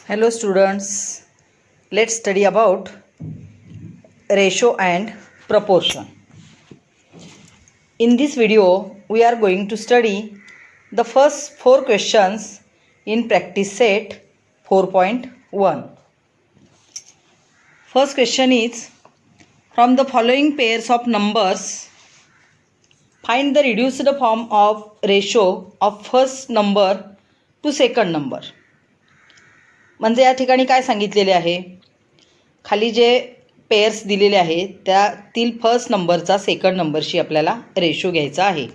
Hello students, let's study about ratio and proportion. In this video, we are going to study the first 4 questions in practice set 4.1. First question is, from the following pairs of numbers, find the reduced form of ratio of first number to second number. म्हणजे या ठिकाणी काय सांगितलेले आहे, खाली जे pairs दिलेले आहेत त्यातील फर्स्ट नंबरचा सेकंड नंबरशी आपल्याला रेशो घ्यायचा आहे.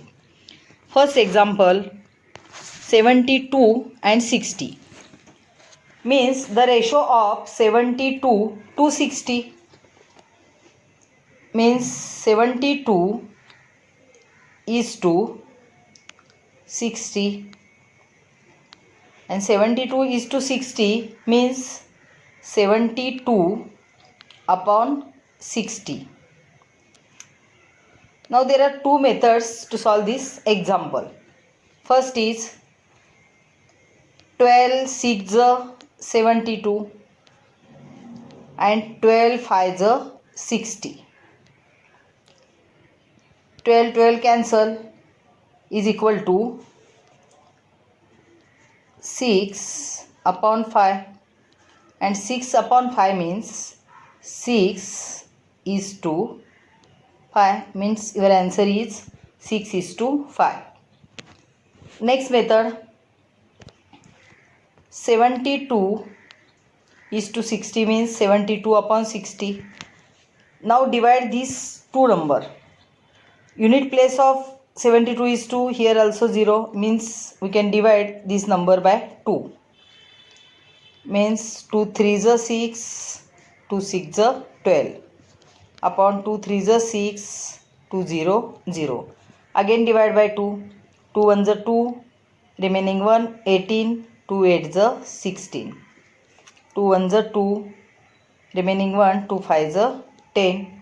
First example 72 and 60 means the ratio of 72 to 60 means 72 is to 60 and 72 is to 60 means 72 upon 60. Now there are two methods to solve this example. First is 12 6 72 and 12 5 60. 12 cancel is equal to 6 upon 5 and 6 upon 5 means 6 is to 5 means your answer is 6 is to 5. Next method 72 is to 60 means 72 upon 60. Now divide these two number. Unit place of 72 is 2, here also 0 means we can divide this number by 2 means 2 3s are 6, 2 6s are 12 upon 2 3s are 6, 2 0 0. Again divide by 2, 2 1s are 2, remaining 1 18, 2 8s are 16, 2 1s are 2, remaining 1 2 5s are 10.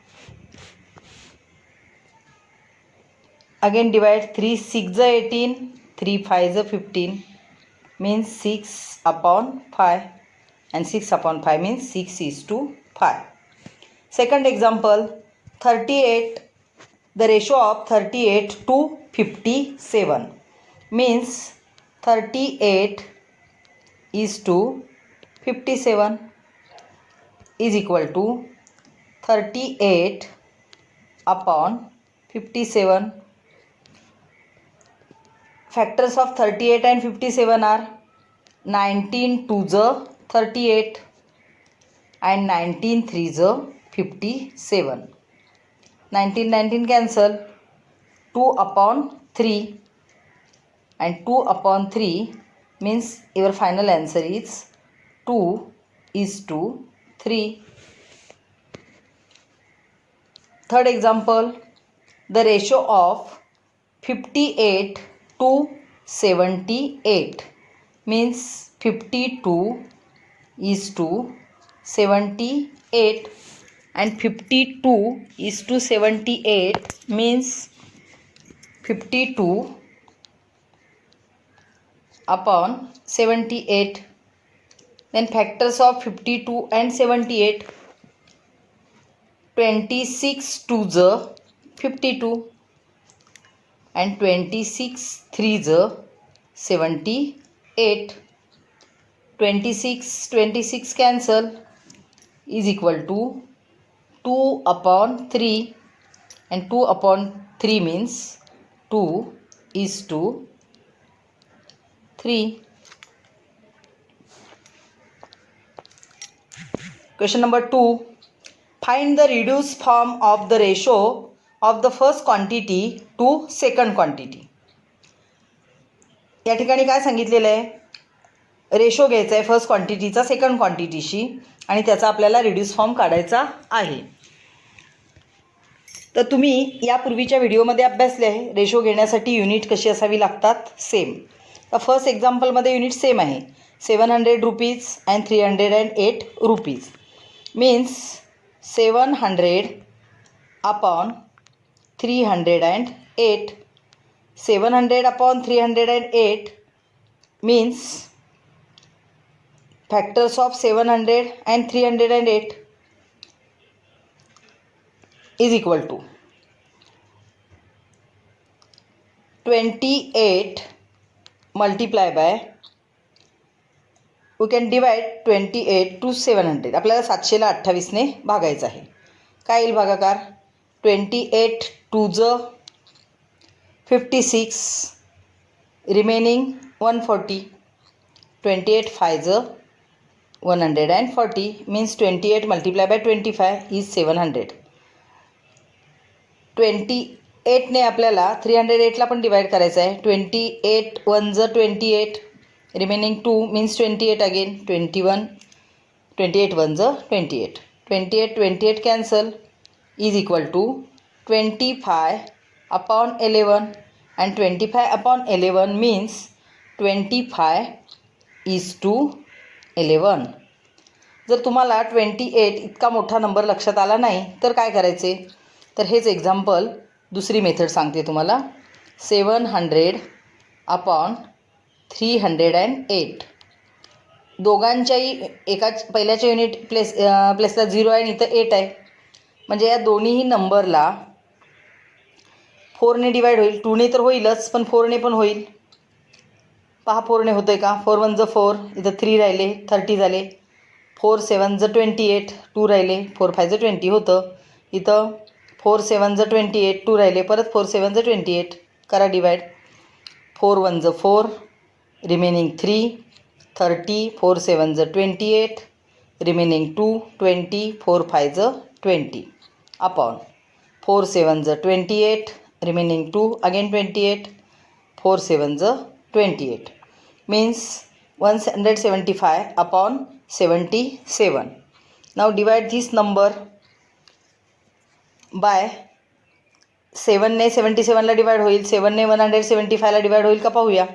Again divide 3 6 are 18, 3 5 are 15 means 6 upon 5 and 6 upon 5 means 6 is to 5. Second example 38, the ratio of 38 to 57 means 38 is to 57 is equal to 38 upon 57. Factors of 38 and 57 are 19 2s are 38 and 19 3s are 57. 19 cancel, 2 upon 3 and 2 upon 3 means your final answer is 2 is to 3. Third example, the ratio of 58 to 78 means 52 is to 78 and 52 is to 78 means 52 upon 78. Then factors of 52 and 78, 26 2s are 52 and 26 3s are 78. 26 cancel is equal to 2 upon 3 and 2 upon 3 means 2 is to 3. Question number 2, find the reduced form of the ratio of the first quantity to second quantity. या ठिकाणी काय सांगितलेलं आहे, ratio घ्यायचा आहे first क्वांटिटीचा second क्वांटिटीशी आणि त्याचा आपल्याला रिड्यूस फॉर्म काढायचा आहे. तर तुम्ही यापूर्वीच्या व्हिडिओमध्ये अभ्यासले आहे रेशो घेण्यासाठी युनिट कशी असावी लागतात, सेम. तर फर्स्ट एक्झाम्पलमध्ये युनिट सेम आहे, 700 rupees and 308 rupees means 700 upon 308. 700 upon 308 means factors of 700 and 308 is equal to 28 multiply by, we can divide 28 to 700. आपल्याला 700ला 28ने भागायचं आहे. काय येईल भागाकार? 28 टू ज 56, रिमेनिंग 140. 28 5 ज 140 means 28 multiplied by 25 is 700. 28ने आपल्याला 308ला पण डिवाइड करायचं आहे. 28 1 ज 28, रिमेनिंग 2 means 28 again 21. 28 1 ज 28. 28 cancel is equal to 25 upon 11, and 25 upon 11 means 25 is to 11. जर तुम्हाला 28 इतका मोठा नंबर लक्षात आला नाही तर काय करायचे? तर हेच एक्झाम्पल दुसरी मेथड सांगते तुम्हाला. 700 अपॉन 308. दोघांच्याही एकाच पहिल्याच्या युनिट प्लेसला 0 आहे आणि इथं 8 आहे. म्हणजे या दोन्हीही नंबरला 4ने डिवाइड होईल. 2ने तर होईलच, पण 4ने पण होईल. पहा 4ने होतं आहे का? 4 1 ज 4, इथं 3 राहिले, 30 झाले. 4 7 ज 28, 2 राहिले. 4 5 ज 20 होतं. इथं 4 7 ज 28, 2 राहिले. परत 4 7 ज 28 करा डिवाइड. 4 1 ज 4, रिमेनिंग 3, 30. 4 7 ज 28, रिमेनिंग 2, 20. 4 5 ज 20 अपॉन 4 7 ज 28, रिमेनिंग 2, अगेन 28. 4 7 ज 28 means 175 upon 77. Now divide this number by 7ने 77ला डिवाइड होईल. 7ने 175ला डिवाइड होईल का पाहूया.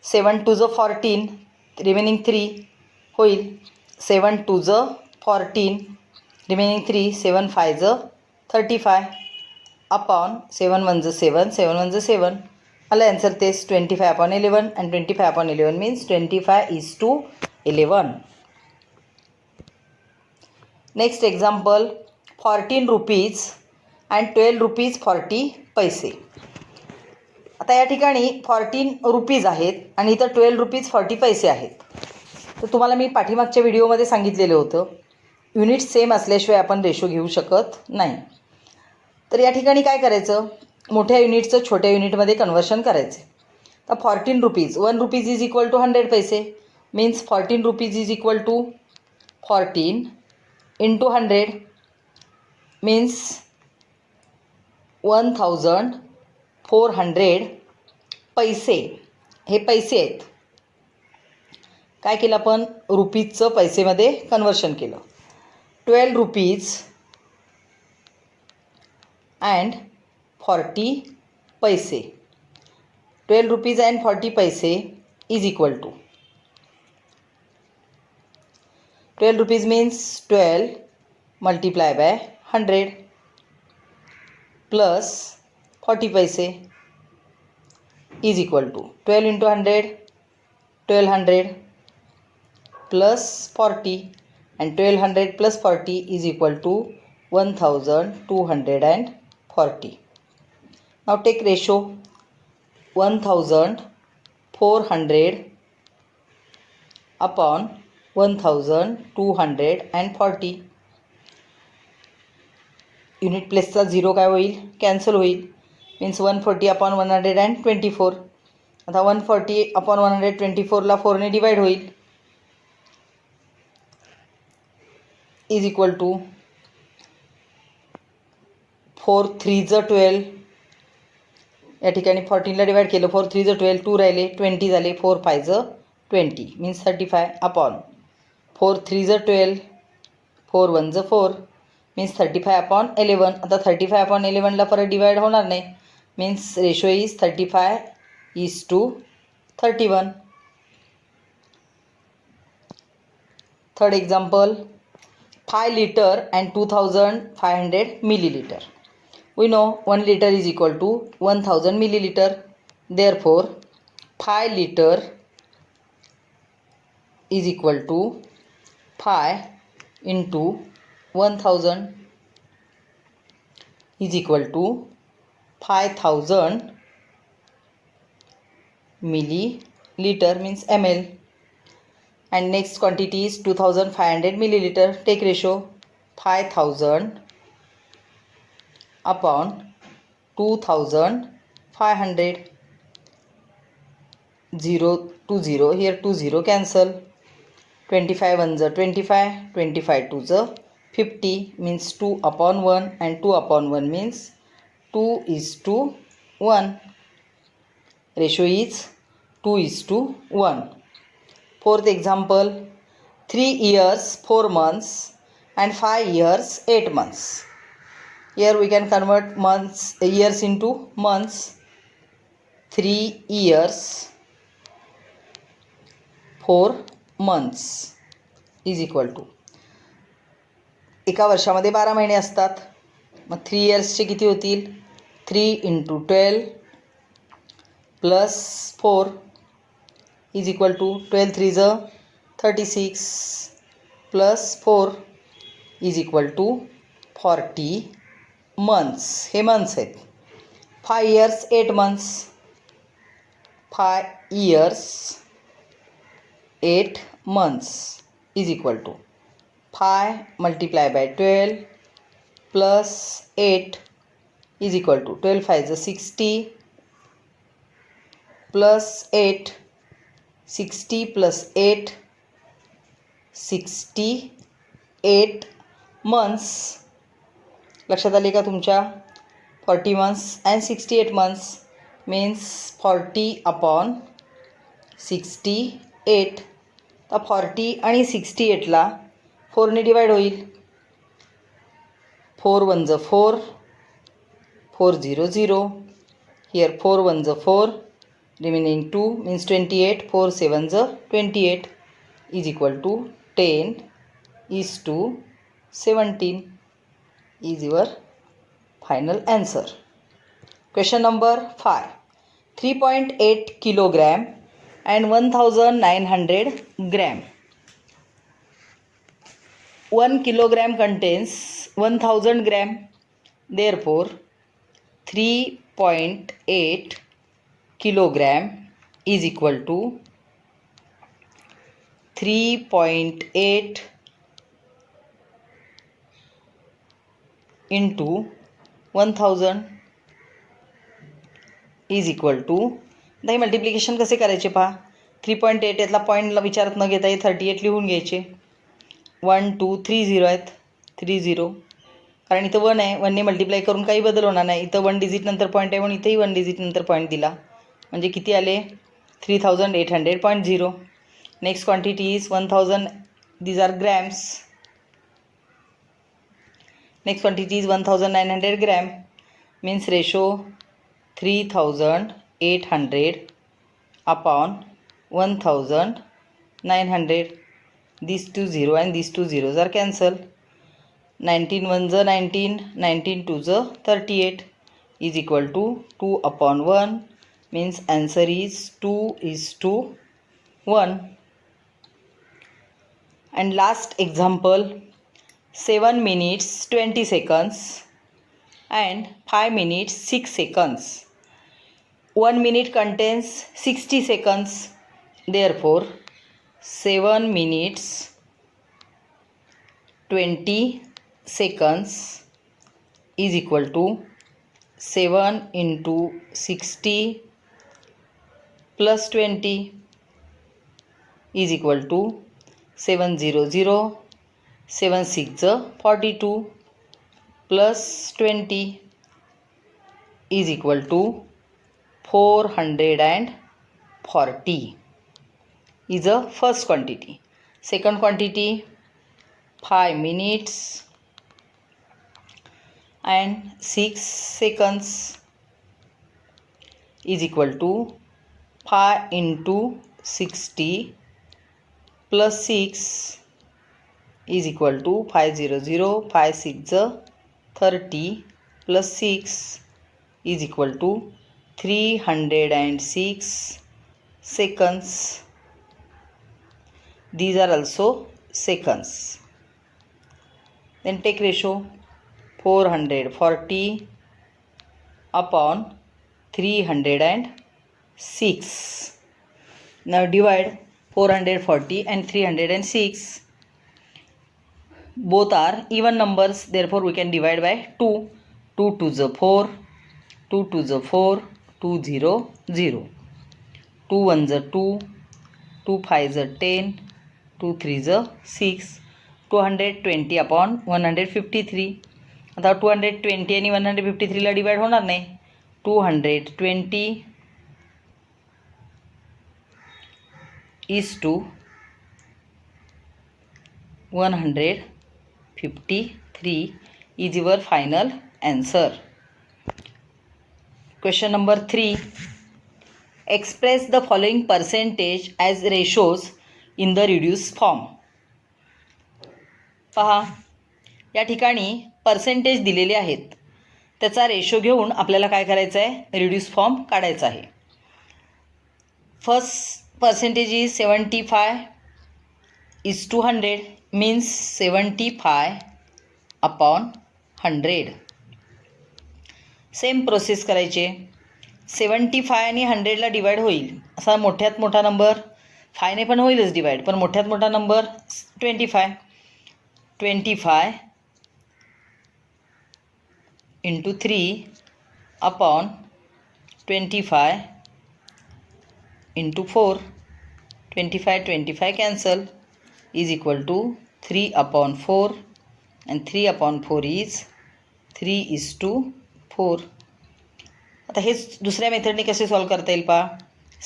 7 2 ज 14, रिमेनिंग 3 होईल. 7 2 ज 14, रिमेनिंग 3. 7 5 ज 35 अपॉन 7 1 ज 7, 7 1 ज 7. आलं आन्सर तेच 25 upon 11, and 25 upon 11 means 25 is to 11. Next example 14 rupees and 12 rupees 40 पैसे. आता या ठिकाणी 14 रुपीज आहेत आणि इथं 12 रुपीज 40 पैसे आहेत. तर तुम्हाला मी पाठीमागच्या व्हिडिओमध्ये सांगितलेलं होतं युनिट सेम असल्याशिवाय आपण रेशो घेऊ शकत नाही. तर या ठिकाणी काय करायचं? मोठ्या युनिटचं छोट्या युनिटमध्ये कन्वर्शन करायचे. तर 14 rupees, 1 rupees is equal to 100 paise means 14 rupees is equal to 14 into 100 means 1400 paise. हे पैसे आहेत. काय केलं आपण? रुपीजचं पैसेमध्ये कन्वर्शन केलं. 12 रुपीज अँड 40 पैसे. 12 rupees and 40 paise is equal to 12 rupees means 12 multiply by 100 plus 40 paise is equal to 12 into 100, 1200 plus 40, and 1200 plus 40 is equal to 1240. Now take ratio 1400 upon 1240. Unit प्लेसचा 0 काय होईल? कॅन्सल होईल. Means 140 upon 124. आता 140 upon 124ला 4ने divide होईल. Is equal to 4 3 ज 12. या ठिकाणी 14ला divide केलं. 4 3 ज 12, 2 राहिले, 20 झाले. 4 5 ज 20 मीन्स 35 अपॉन 4 3 ज 12, 4 1 ज 4 मीन्स 35 अपॉन 11. आता 35 अपॉन 11ला परत डिवाइड होणार नाही means ratio is 35:31. Third example 5 liter and 2500 milliliter. We know 1 liter is equal to 1000 milliliter. Therefore 5 liter is equal to pi into 1000 is equal to 5000 milliliter, means ml. And next quantity is 2500 milliliter. Take ratio 5000 upon 2500. 0 to 0, here 2 0 cancel. 25 ones are 25, 25 twos are 50, means 2 upon 1, and 2 upon 1 means 2 is to 1. Ratio is 2 is to 1. Fourth example, 3 years 4 months and 5 years 8 months. Here we can convert years into months. 3 years 4 months is equal to, एका वर्षामध्ये 12 महिने असतात. मग 3 इयर्सचे किती होतील? 3 × 12 plus 4 is equal to 12 3 ज 36 plus 4 is equal to 40 months. हे months आहेत. 5 years 8 months. 5 years 8 months is equal to 5 multiplied by 12 plus 8 is equal to 12 5 is 60 plus 8, 60 plus 8, 68 months. लक्षात आले का तुमच्या? 40 months and 68 months means 40 upon 68. तर 40 आणि 68ला 4ने divide होईल. 4 1 ज 4, 4 0 0. हिअर 4 1 ज 4, रिमेनिंग 2 मीन्स 28. 4 7 ज 28 is equal to 10 is to 17 is your final answer. Question number 5. 3.8 kilogram and 1900 gram. 1 kilogram contains 1000 gram. Therefore 3.8 kilogram is equal to 3.8 into 1000 is equal to, आता हे multiplication कसे करायचे पहा. 3.8 यातला पॉईंटला विचारात न घेता 38 लिहून घ्यायचे. 1 2 3 0 आहेत. 3 0, कारण इथं 1 आहे. 1ने मल्टिप्लाय करून काही बदल होणार नाही. इथं 1 डिजिट नंतर पॉईंट आहे म्हणून इथेही 1 डिजिट नंतर पॉईंट दिला. म्हणजे किती आले? 3800.0. Next quantity is 1000. These are grams. Next quantity is 1900 gram. Means ratio 3800 upon 1900. These two 0 and these two zeros are cancelled. 19 1 ज 19, 19 2 ज 38 is equal to 2 upon 1, means answer is 2 is to 1. And last example, 7 minutes 20 seconds and 5 minutes 6 seconds. 1 minute contains 60 seconds. Therefore 7 minutes 20 seconds is equal to 7 into 60 plus 20 is equal to 700. 7 6 42 plus 20 is equal to 440 is a first quantity. Second quantity 5 minutes and 6 seconds is equal to 5 into 60 plus 6 is equal to 500. 5 6 30 plus 6 is equal to 306 seconds. These are also seconds. Then take ratio 440 upon 306. Now divide 440 and 306. Both are even numbers, therefore we can divide by 2. 2 to the 4, 2 to the 4, 2 0 0. 2 1 the 2, 2 5 the 10, 2 3 the 6. 220 upon 153. आता 220 आणि 153 ला divide होणार नाही. 220 is to 153 is your final answer. Question number 3. Express the following percentage as ratios in the reduced form. पहा, या ठिकाणी percentage दिलेले आहेत, त्याचा रेशो घेऊन आपल्याला काय करायचं आहे, रिड्यूस फॉर्म काढायचा आहे. First percentage is 75 is to 100 means 75 upon 100. Same process करायचे. 75 आणि 100ला डिवाइड होईल असा मोठ्यात मोठा नंबर, 5ने पण होईलच डिवाइड, पण मोठ्यात मोठा number 25. 25 into 3 upon 25 into 4. 25 cancel is equal to 3 upon 4, and 3 upon 4 is 3 is to 4. आता हे दुसऱ्या मेथडने कसे सॉल्व करता येईल पहा.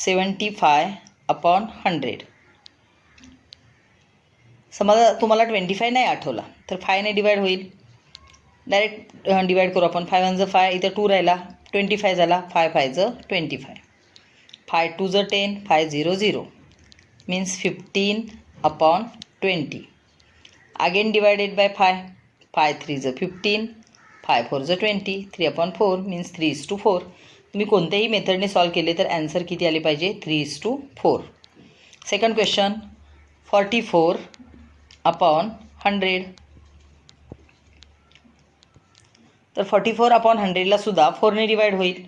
75 upon 100. समजा तुम्हाला 25 नाही आठवला तर 5ने डिवाइड होईल. डायरेक्ट डिवाइड करू आपण. 5 1 5, इथं 2 राहिला, 25 झाला. 5 5 25. 5 2 10, 5 0 0 means 15 upon 20. Again divided by 5. 5 3 15, 5 4 20. 3 upon 4 means 3 is to 4. तुम्ही कोणत्याही मेथडने सॉल्व केले तर आन्सर किती आले पाहिजे, 3 is to 4. Second question 44 upon 100. तर 44 upon 100ला सुद्धा 4ने डिवाइड होईल,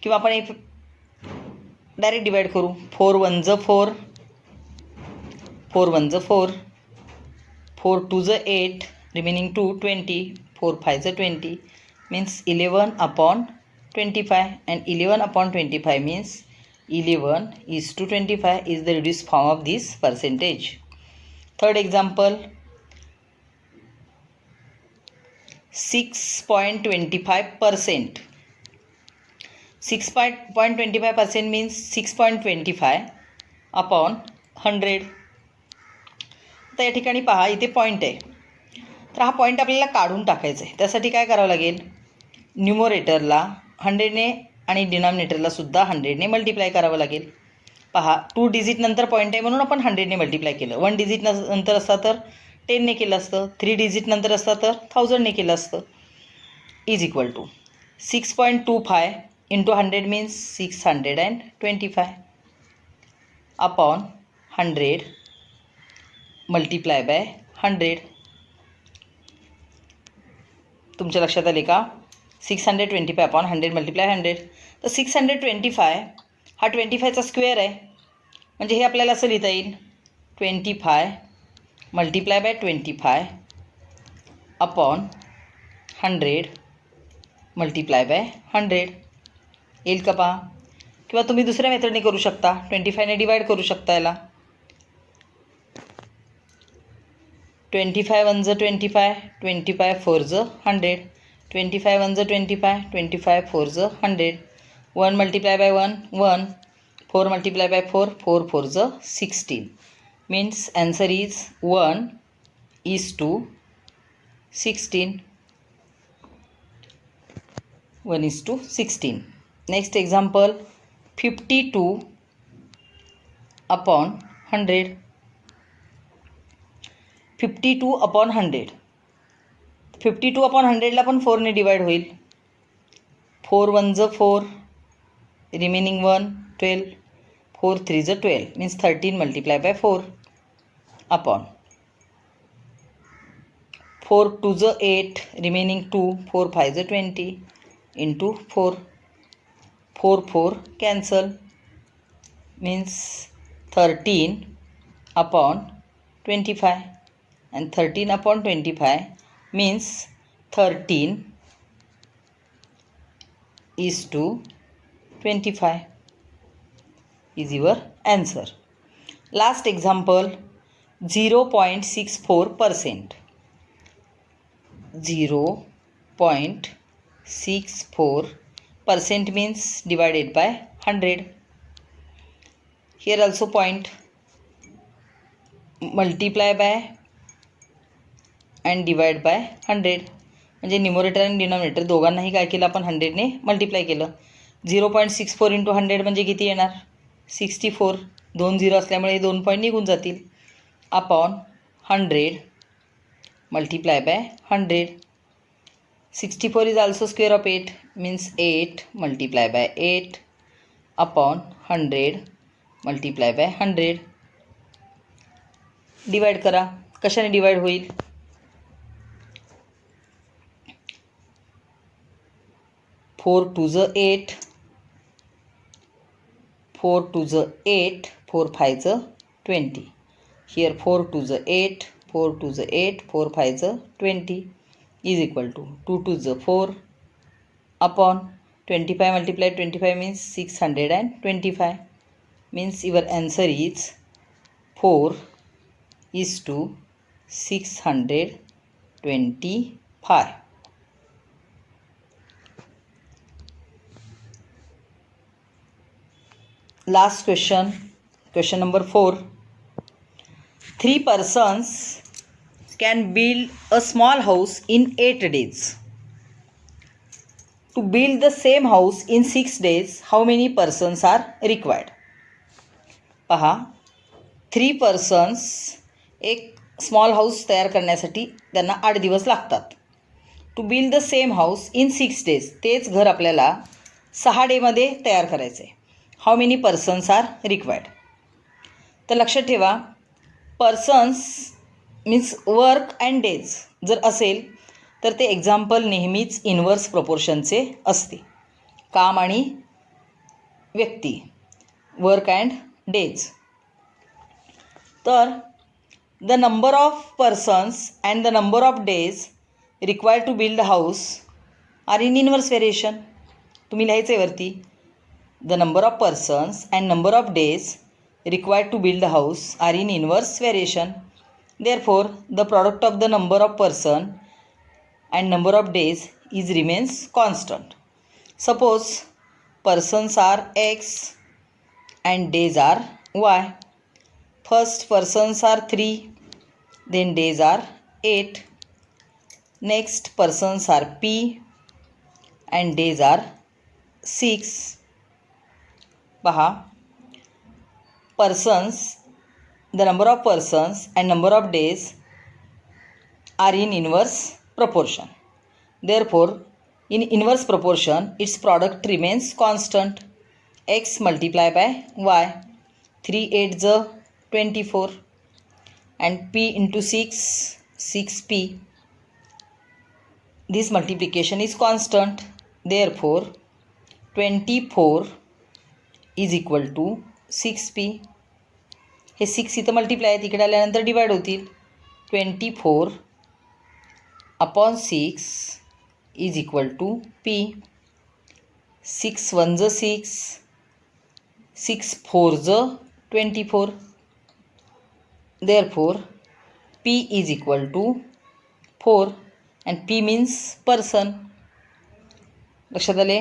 किंवा आपण एक डायरेक्ट डिवाइड करू. 4 1 4, 4 1 4, 4 2 8, remaining 2 20, 4 5 20 means 11 upon 25, and 11 upon 25 means 11 is to 25 is the reduced form of this percentage. Third example 6.25%. 6.25% means 6.25 upon 100. तर या ठिकाणी पहा, इथे पॉईंट आहे, तर हा पॉईंट आपल्याला काढून टाकायचा आहे. त्यासाठी काय करावं लागेल, न्यूमरेटरला 100ने आणि डिनॉमिनेटरला सुद्धा 100ने मल्टिप्लाय करावं लागेल. पहा, 2 डिजिट नंतर पॉईंट आहे म्हणून आपण 100ने मल्टिप्लाय केलं. 1 डिजिट नंतर असता तर 10ने केलं असतं. 3 डिजिट नंतर असता तर 1000ने केलं असतं. Is equal to 6.25 into 100 means 625 upon 100 multiply by 100. तुमच्या लक्षात आले का? 625 upon 100 multiply 100. तर 625 हा 25चा स्क्वेअर आहे, म्हणजे हे आपल्याला असं लिहिता येईल 25 multiply by 25 upon 100 multiply by 100. येईल का पहा? किंवा तुम्ही दुसऱ्या मेथडने करू शकता, 25ने डिवाइड करू शकता याला. 25 1 25, 25 4 100, 25 1 25, 25 4 100. 1 multiply by 1 1, 4 multiply by 4 4 4 16 means answer is 1 is to 16. 1 is to 16. Next example 52 upon 100. 52 upon 100. 52 upon 100ला पण 4ने डिवाइड होईल. 4 1 4, remaining 1 12, 4 3 12 means 13 multiply by 4 upon 4 2s 8, remaining 2, 4 5s 20 into 4, 4 4 cancel, means 13 upon 25, and 13 upon 25 means 13 is to 25 is your answer. Last example, 0.64%. 0.64% means divided by 100. Here also point, multiply by and divide by 100. म्हणजे numerator आणि denominator दोघांनाही काय केलं आपण 100ने multiply केलं. 0.64 into 100 म्हणजे किती येणार? 64. 2 0 असल्यामुळे 2 पॉईंट निघून जातील. Upon 100 multiply by 100. 64 is also square of 8, means 8 multiply by 8 upon 100 multiply by 100. Divide करा. कशाने डिवाइड होईल? 4 2s 8, 4 2s 8, 4 5s 20. Here 4 2s 8, 4 2s 8, 4 5s 20 is equal to 2 2s 4 upon 25 multiplied 25 means 625, means your answer is 4 is to 625. Last question, question number 4. 3 persons can build a small house in 8 days. To build the same house in 6 days, how many persons are required? पहा, 3 persons एक small house तयार करण्यासाठी त्यांना 8 दिवस लागतात. To build the same house in 6 days, तेच घर आपल्याला 6 डेमध्ये तयार करायचं आहे. How many persons are required? तर लक्षात ठेवा, persons means work and days जर असेल तर ते एक्झाम्पल नेहमीच इनवर्स प्रपोर्शनचे असते. काम आणि व्यक्ती, वर्क अँड डेज. तर the number of persons and the number of days required to build a house are in inverse variation. तुम्ही लिहायचं आहे वरती, the number of persons and number of days required to build a house are in inverse variation. Therefore, the product of the number of person and number of days is remains constant. Suppose persons are x and days are y. First persons are 3, then days are 8. Next persons are p and days are 6. पहा, persons, the number of persons and number of days are in inverse proportion. Therefore, in inverse proportion, its product remains constant. X multiplied by y. 3 8s 24 and p into 6, 6p. This multiplication is constant. Therefore, 24 is equal to 6p. हे 6 इथं multiply आहेत, इकडे आल्यानंतर divide होतील. 24 upon 6 is equal to p. 6 1s 6, 6 4s 24. Therefore, p is equal to 4 and p means person. लक्षात आले?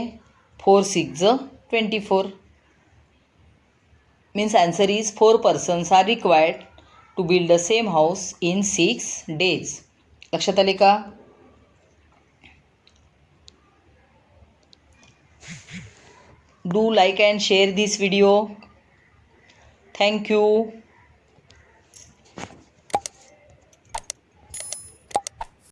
4 6s 24. Means answer is 4 persons are required to build the same house in 6 days. लक्षात आले का? Do like and share this video. Thank you.